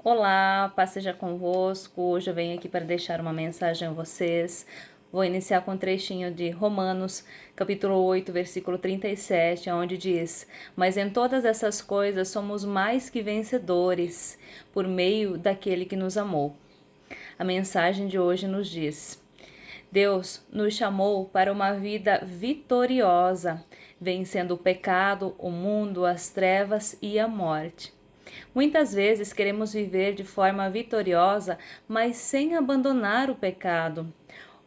Olá, paz seja convosco. Hoje eu venho aqui para deixar uma mensagem a vocês. Vou iniciar com um trechinho de Romanos, capítulo 8, versículo 37, onde diz: Mas em todas essas coisas somos mais que vencedores, por meio daquele que nos amou. A mensagem de hoje nos diz: Deus nos chamou para uma vida vitoriosa, vencendo o pecado, o mundo, as trevas e a morte. Muitas vezes queremos viver de forma vitoriosa, mas sem abandonar o pecado,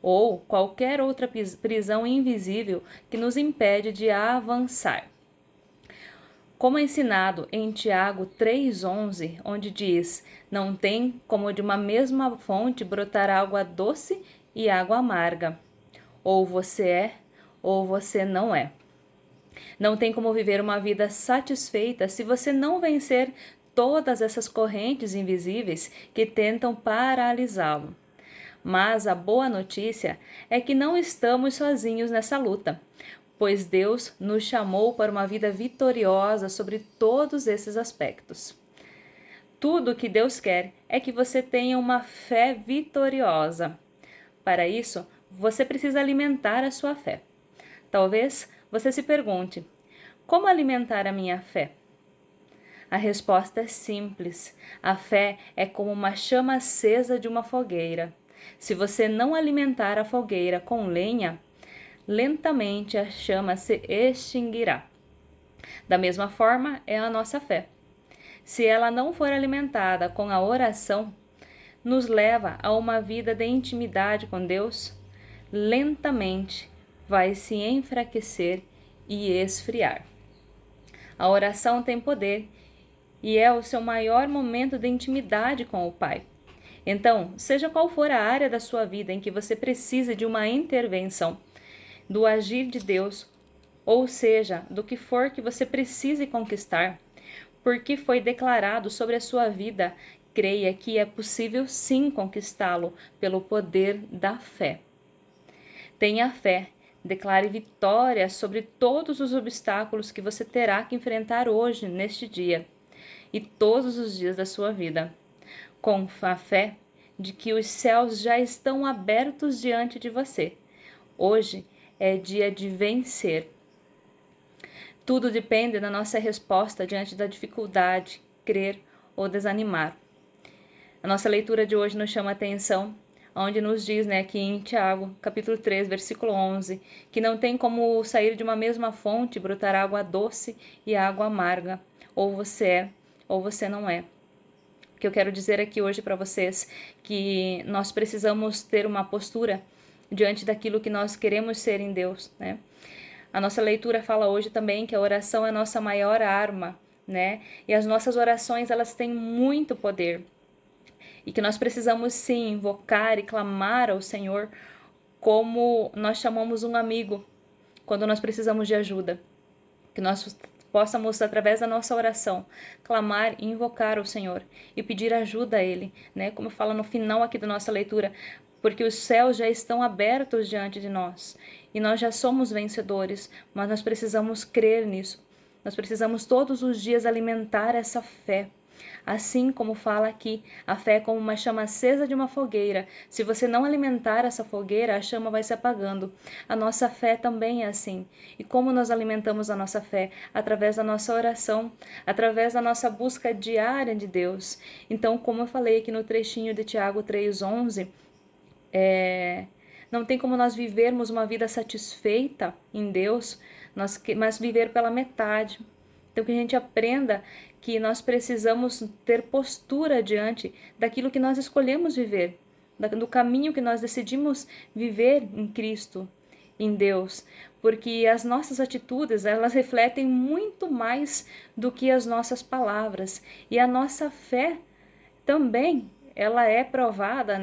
ou qualquer outra prisão invisível que nos impede de avançar. Como é ensinado em Tiago 3,11, onde diz: Não tem como de uma mesma fonte brotar água doce e água amarga. Ou você é, ou você não é. Não tem como viver uma vida satisfeita se você não vencer todas essas correntes invisíveis que tentam paralisá-lo. Mas a boa notícia é que não estamos sozinhos nessa luta, pois Deus nos chamou para uma vida vitoriosa sobre todos esses aspectos. Tudo o que Deus quer é que você tenha uma fé vitoriosa. Para isso, você precisa alimentar a sua fé. Talvez você se pergunte: como alimentar a minha fé? A resposta é simples. A fé é como uma chama acesa de uma fogueira. Se você não alimentar a fogueira com lenha, lentamente a chama se extinguirá. Da mesma forma é a nossa fé. Se ela não for alimentada com a oração, nos leva a uma vida de intimidade com Deus, lentamente vai se enfraquecer e esfriar. A oração tem poder e é o seu maior momento de intimidade com o Pai. Então, seja qual for a área da sua vida em que você precisa de uma intervenção, do agir de Deus, ou seja, do que for que você precise conquistar, porque foi declarado sobre a sua vida, creia que é possível sim conquistá-lo pelo poder da fé. Tenha fé, declare vitória sobre todos os obstáculos que você terá que enfrentar hoje, neste dia, e todos os dias da sua vida, com a fé de que os céus já estão abertos diante de você. Hoje é dia de vencer. Tudo depende da nossa resposta diante da dificuldade, crer ou desanimar. A nossa leitura de hoje nos chama a atenção, onde nos diz, aqui em Tiago, capítulo 3, versículo 11, que não tem como sair de uma mesma fonte brotar água doce e água amarga. Ou você é, ou você não é. O que eu quero dizer aqui hoje para vocês que nós precisamos ter uma postura diante daquilo que nós queremos ser em Deus, né? A nossa leitura fala hoje também que a oração é a nossa maior arma, né? E as nossas orações, elas têm muito poder. E que nós precisamos sim invocar e clamar ao Senhor como nós chamamos um amigo quando nós precisamos de ajuda. Que nós possamos, através da nossa oração, clamar e invocar o Senhor e pedir ajuda a Ele, né? Como fala no final aqui da nossa leitura, porque os céus já estão abertos diante de nós e nós já somos vencedores, mas nós precisamos crer nisso. Nós precisamos todos os dias alimentar essa fé. Assim como fala aqui, a fé é como uma chama acesa de uma fogueira. Se você não alimentar essa fogueira, a chama vai se apagando. A nossa fé também é assim. E como nós alimentamos a nossa fé? Através da nossa oração, através da nossa busca diária de Deus. Então, como eu falei aqui no trechinho de Tiago 3,11, não tem como nós vivermos uma vida satisfeita em Deus, mas viver pela metade. Então, que a gente aprenda que nós precisamos ter postura diante daquilo que nós escolhemos viver, do caminho que nós decidimos viver em Cristo, em Deus, porque as nossas atitudes, elas refletem muito mais do que as nossas palavras, e a nossa fé também, ela é provada,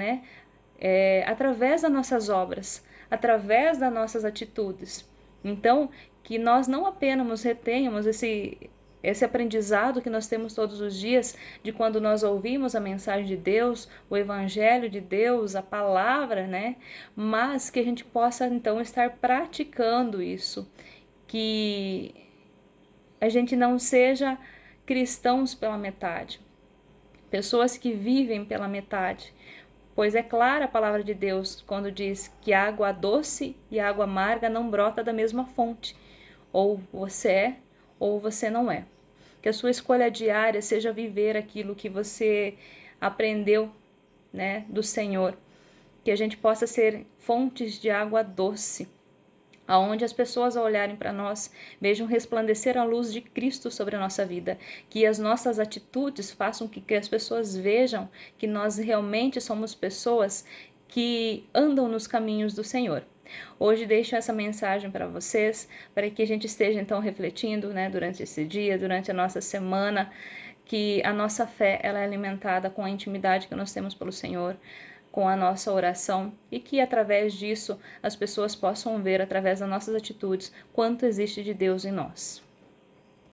através das nossas obras, através das nossas atitudes. Então, que nós não apenas retenhamos esse aprendizado que nós temos todos os dias, de quando nós ouvimos a mensagem de Deus, o Evangelho de Deus, a palavra, mas que a gente possa, então, estar praticando isso, que a gente não seja cristãos pela metade, pessoas que vivem pela metade. Pois é clara a palavra de Deus quando diz que a água doce e a água amarga não brota da mesma fonte. Ou você é, ou você não é. Que a sua escolha diária seja viver aquilo que você aprendeu, né, do Senhor. Que a gente possa ser fontes de água doce, aonde as pessoas ao olharem para nós vejam resplandecer a luz de Cristo sobre a nossa vida, que as nossas atitudes façam que as pessoas vejam que nós realmente somos pessoas que andam nos caminhos do Senhor. Hoje deixo essa mensagem para vocês, para que a gente esteja então refletindo, né, durante esse dia, durante a nossa semana, que a nossa fé ela é alimentada com a intimidade que nós temos pelo Senhor, com a nossa oração, e que através disso as pessoas possam ver, através das nossas atitudes, quanto existe de Deus em nós.